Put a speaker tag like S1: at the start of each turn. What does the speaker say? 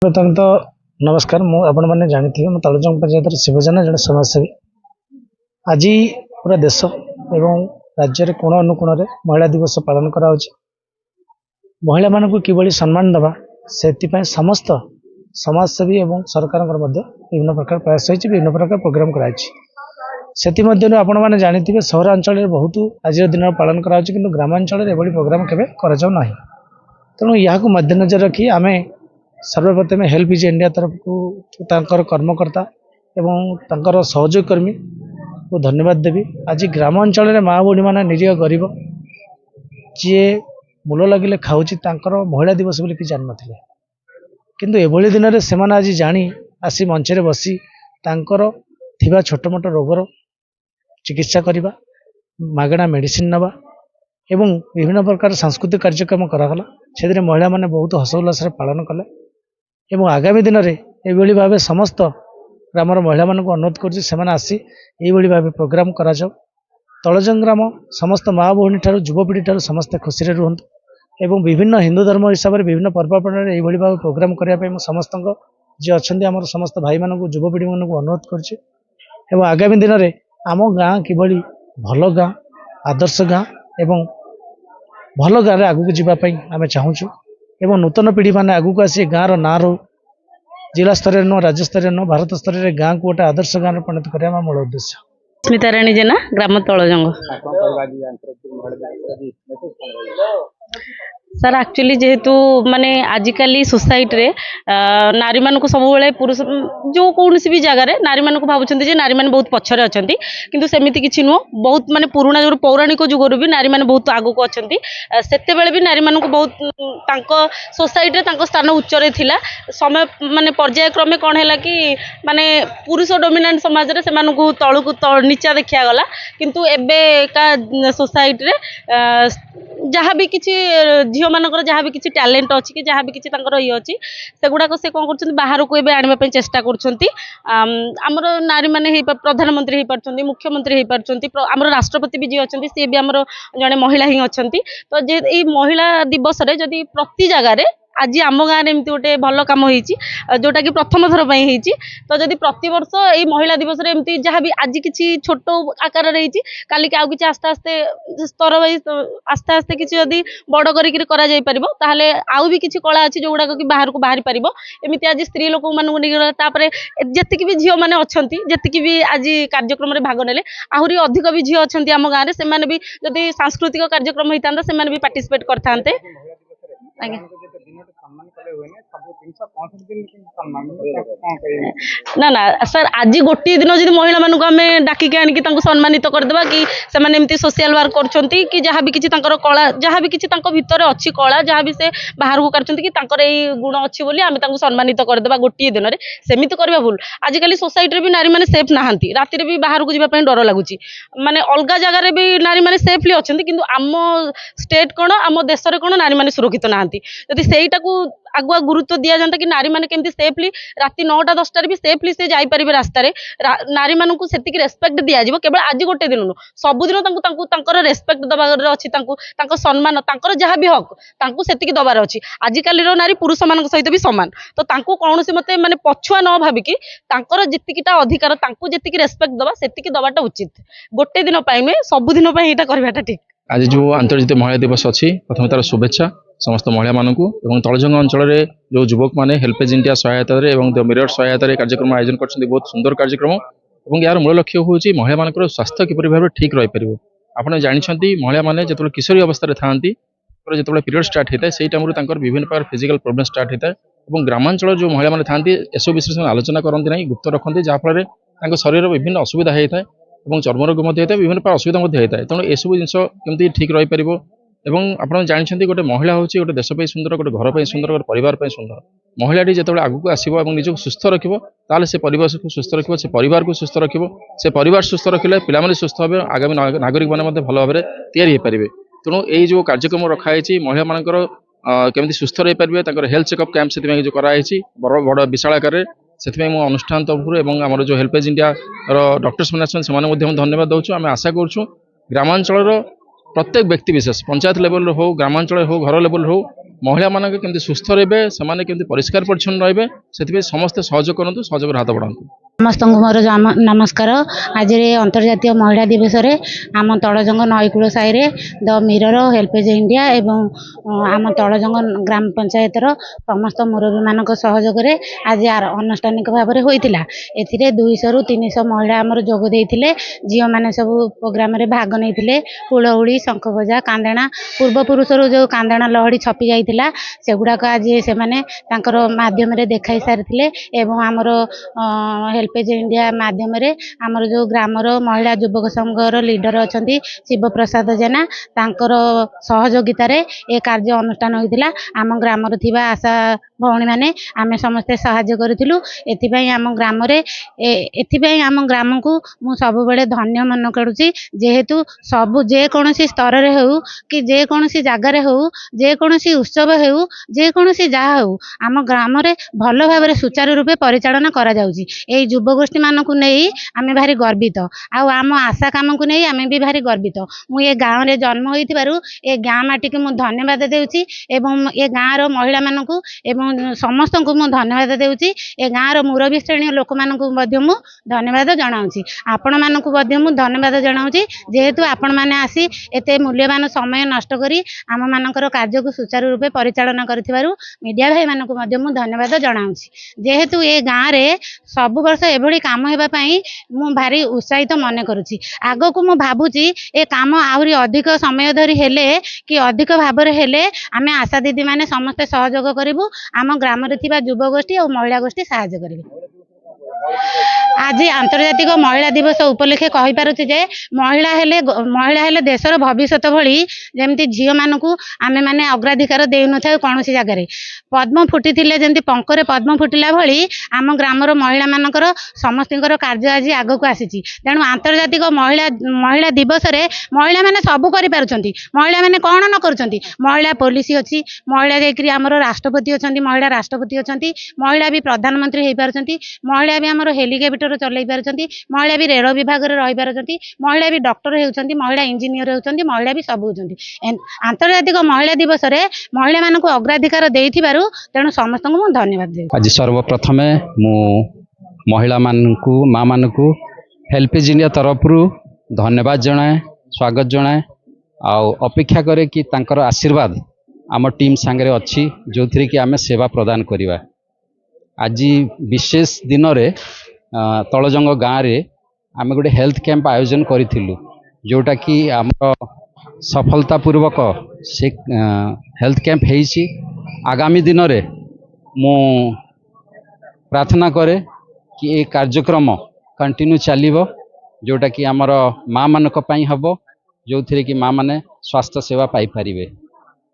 S1: प्रथम तो नमस्कार मुझे जानी मो तलजंग पंचायत शिवजना जड़े समाजसेवी आज पूरा देश एवं राज्य कोण अनुकोण में महिला दिवस पालन करा महिला मान कि सम्मान दबा से समस्त समाजसेवी एवं सरकार विभिन्न प्रकार प्रयास होती विभिन्न प्रकार प्रोग्राम कराई आपण मैंने जानी सहरांचल बहुत आज दिन पालन करा कि ग्रामांचल एभली प्रोग्राम केवे करा तेणु यहाँ मद्देनजर रखी आम सर्वप्रथम हेल्प इज इंडिया तरफ को कर्मकर्ता एवं सहयोगकर्मी को धन्यवाद देवी। आज ग्रामांचल में माँ बुढ़ी मैंने निरीह गरीब जी मूल लगे खाऊँगी महिला दिवस बोली कि जान ना किंतु एभली दिन में से आज जानी आसी मंच बसी थिबा छोट मोट रोगर चिकित्सा करवा मागणा मेडिसिन नवा एवं विभिन्न प्रकार सांस्कृतिक कार्यक्रम कराला से महिला माने बहुत हस उल्लास पालन कले एवं आगामी दिन में यह भाव समस्त ग्रामर महिला मानक अनुरोध करसी भाव प्रोग्राम करा तलजंग ग्राम समस्त माँ भौणी ठार युवपीढ़ी ठार समस्ते खुशी रुहतु एवं विभिन्न हिंदू धर्म हिसाब से विभिन्न पर्वपर्ण यह भाव प्रोग्राम करने समस्त जी अच्छा आम समस्त भाई मानक युवपीढ़ी मानक अनुरोध कर आगामी दिन में आम गाँ कि भल गाँ आदर्श गाँ एवं भल गाँव में आगू जावाई आम चाहूँ एवं नूतन पीढ़ी मैंने आगू आसी गाँव ना रो जिला स्तर नुह राज्य स्तर नुह भारत स्तर में गाँव को गोटे आदर्श गाँव में परिणत करने मूल उद्देश्य।
S2: स्मिता राणी जेना ग्राम तलजंग सर एक्चुअली जेहेतु माने आजिकल सोसाइटी रे नारी मान को सब पुरुष जो कौन भी जगार नारी मान को भावुं नारी मैंने बहुत पछरे अच्छा किंतु सेमती किसी नुह बहुत माने पुराणा जो पौराणिक जुगर भी नारी मैंने बहुत आगक अच्छा से भी नारी मान को बहुत सोसाइटी स्थान उच्चरे थिला समय माने पर्याय क्रमे कौन है कि माने पुरुष डोमिनेंट समाज रे से तलू नीचा देखा गला किंतु एबे का सोसाइटी रे जहाँ भी किसी झील मानकर जहाँ भी किसी टैलेंट अच्छी कि जहाँ भी किसी ये अच्छी से गुड़ाक से कौन कर बाहर को आने चेष्टा करमर नारी मैंने प्रधानमंत्री हो पार्टी मुख्यमंत्री हो पार्टी आमर राष्ट्रपति भी जी अच्छा सी भी आमर जड़े महिला ही अच्छा तो जे ये महिला दिवस जदि प्रति जगार आज आम गाँव में एमती गोटे भल कम जोटा कि प्रथम थर पर तो जब प्रति वर्ष ये महिला दिवस एमती जहाँ भी आज किसी छोट आकार रही काली आउ कि आस्ते आस्ते स्तर वाइज आस्ते आस्ते किसी जदि बड़ कर आउ भी किसी कला अच्छी जो गुड़ाक कि बाहर को बाहरी पार एमती आज स्त्री लोक मानक जी भी झील मैंने अच्छा जी भी आज कार्यक्रम में भाग ने आहरी अधिक भी झील अच्छा आम गाँव में से भी जदि सांस्कृतिक कार्यक्रम होता से भी पार्टिसिपेट करते ना ना सर आज गोटे दिन जो महिला मानक आम डाकिक आनिक सम्मानित करदे कि से सोशल वर्क कर जहाँ भी किसी कला जहाँ भी किसी भितर अच्छी कला जहाँ भी से बाहर को कर गुण अच्छी बोली आम सम्मानित करदे गोटे दिन में सेमित करवा भूल आजिकल सोसाइटी भी नारी मैंने सेफ ना राति भी बाहर को जावाई डर लगुच माने अलग जगार भी नारी मैंने सेफली अच्छा कि आम स्टेट कौन आम देश में कौन नारी मैंने सुरक्षित ना जदि सेटा को आगुआ गुरुत्व दि जाता कि नारी मैंने केमती सेफली राति 9टा 10टार भी सेफली से जापारे रास्तार नारी मानक से रेस्पेक्ट दि जाव केवल आज गोटे दिन नुह सबुदिन रेस्पेक्ट दबार अच्छी सम्मान जहाँ भी हक से दबार अच्छी आजिकल नारी पुरुष मान सहित भी सामान तो कौन मत माने पछुआ न भाविकी जीटा अधिकार जी रेस्पेक्ट दबा से दबाटा उचित गोटे दिन नुहे सबुदिन यहाँ करवाटा ठीक।
S3: आज जो अंतर्जातीय महिला दिवस अच्छी प्रथम तार शुभेच्छा समस्त महिला मानक तलजंग अंचल जो युवक मैंने हेल्पेज इंडिया सहायता द मिरर सहायता कार्यक्रम आयोजन कर बहुत सुंदर कार्यक्रम और यार मूल लक्ष्य हूँ महिला मान स्वास्थ्य किपर भाव ठीक रही आपड़ जानते महिला मैंने जो किशोरी अवस्था था जो पीरियड स्टार्ट होता है से टाइम विभिन्न प्रकार फिजिकल प्रोब्लेम स्टार्ट होता है और ग्रामांचल जो महिला मैंने था एसबू विषय में आलोचना करती ना गुप्त रखते जहाँफल शरीर विभिन्न असुविधा होता है और चर्म रोग होता है विभिन्न प्रकार असुविधा होता है तेणु यू जिन कमी ठीक रही आप जानते गोटे महिला हूँ गोटे देश सुंदर गोटे घर पर सुंदर गोटे परिवार सुंदर महिलाटी जो आगू आसो निजक सुस्थ रखा से परिवेश को सुस्थ रख से परिवार को सुस्थ रख से परिवार सुस्थ रखिले पिला सुस्थ हे आगामी नागरिक मैंने भल भाव में पारे तेणु यही जो कार्यक्रम रखाई महिला मानकर केमी सुस्थ रही पारे हेल्थ चेकअप कैंप से जो कराई बड़ विशाल आकार से अनुष्ठान तरफ आम जो हेल्पेज इंडिया डॉक्टर्स मैंने धन्यवाद दूँ आम आशा करूँ ग्रामांचल प्रत्येक व्यक्ति विशेष पंचायत लेवल हो ग्रामांचल हो घर लेवल हो महिला मान केमती सुस्थ रहे से परिष्कार परिच्छन्न रहे से समस्ते सहयोग करूँ सहयोग हाथ बढ़ातु।
S4: समस्त मोर नमस्कार। आज अंतर्जातीय महिला दिवस रे आम तलजंग नईकूल साई द मिरर हेल्पेज इंडिया एवं आम तलजंग ग्राम पंचायत समस्त मुरबी मान सहयोग आज अनुष्ठानिक भाव में होता। ए 200 रु 300 महिला आमर जोग देते। झील मैंने सब प्रोग्राम रे भाग नहीं हुलहुड़ी शंख बजा कांदेणा पूर्वपुरुष जो कांदेणा लहड़ी छपी जाता से गुड़ाक आज से माध्यम देखाई सारी एवं आमर हेल्पेज इंडिया माध्यम आमर जो ग्रामर महिला युवक संघर लीडर अच्छा शिव प्रसाद जेना तांकर सहयोगितार ए कार्य अनुष्ठान होता। आम ग्राम आशा भौणी मैंने आम समस्ते साहाय्य करूँ। एथिपाई आम ग्राम आम ग्राम को मु सब धन्य मन करुँची। जेहेतु सबु जेकोसी स्तर में हो कि जेकोसी जगार हो जेकोसी उत्सव हो जेकोसी जहाँ हो आम ग्राम भल भाव सुचारू रूपे परिचालन करा जाउची। युवगोष्ठी मानक नहीं आम भारी गर्वित आम आशा काम को नहीं आम भी भारी गर्वित। मुझे गाँव में जन्म हो गाँ माटी की मुझे धन्यवाद देउची एवं ए गाँव महिला मानक एवं समस्त को मुझे धन्यवाद देउची। ए गाँव मुरबी श्रेणी लोक मानक धन्यवाद जनाऊँगी। आपण मानक धन्यवाद जनाऊँगी जेहेतु आपण मैंने आसी एते मूल्यवान समय नष्ट करी आम मानकर कार्य को सुचारू रूपे परिचालन करिथिबारु मीडिया भाई मानक धन्यवाद जनाऊँगी। जेहेतु ए गाँव में सब वर्ष एभली काम हेबापई मु भारी उत्साहित मन करुछि। आगो को मु भाबुछि ए काम आहुरी अधिक समय धरी हेले कि अधिक भाव रे हेले आमे आशा दीदी माने समस्त सहयोग करिवु। आम ग्राम रे थिबा युवगोष्ठी और महिला गोष्ठी सहायता करिवे। आज आंतर्जातिक महिला दिवस उपलक्षे कहि पारुछि जे महिला हेले देशर भविष्यत भली जेमती झियो मानकु आमे माने अग्राधिकार देउ न थाउ कोनोसी जगह रे पद्म फुटिथिले जेमती पंकरे पद्म फुटिला भली आम ग्रामर महिला मानकर समस्तिकर कार्य आज आगो को आसीछि। तेणु आंतर्जातिक महिला दिवस रे महिला माने सब करि पारुछंती। महिला माने कोन न करूछंती। महिला पुलिस अछि महिला जेकरी हमर राष्ट्रपति अछंती महिला राष्ट्रपति अछंती महिला भी प्रधानमंत्री हेइ पारुछंती महिला भी हमर हेलिकॉप्टर चलै पारुछंती महिला भी रेल विभाग रे रहि पारुछंती महिला भी डॉक्टर हेउछंती महिला इंजीनियर हेउछंती महिला भी सब होउछंती। आंतर्जातिक महिला दिवस रे महिला मानकु अग्राधिकार देइथिबारु तेणु समस्त को धन्यवाद देउ।
S5: आज सर्वप्रथम मु महिला मानकु माँ मानकु हेल्पेज इंडिया तरफ धन्यवाद जनाए स्वागत जनाए आउ अपेक्षा करे कि तांकर आशीर्वाद आम टीम सांगरे अच्छी जो थी कि आम सेवा प्रदान करिवा। आज विशेष दिन रे तलजंग गाँव रे आम गोटे हेल्थ कैंप आयोजन करिथिलु जोटा कि आम सफलतापूर्वक से हेल्थ कैंप हेइछि। आगामी दिन रे मु प्रार्थना करे कि ये कार्यक्रम कंटिन्यू चलिबो जोटा कि आमर माँ मानक पई हबो जो थी कि माँ माने स्वास्थ्य सेवा पाई परिबे।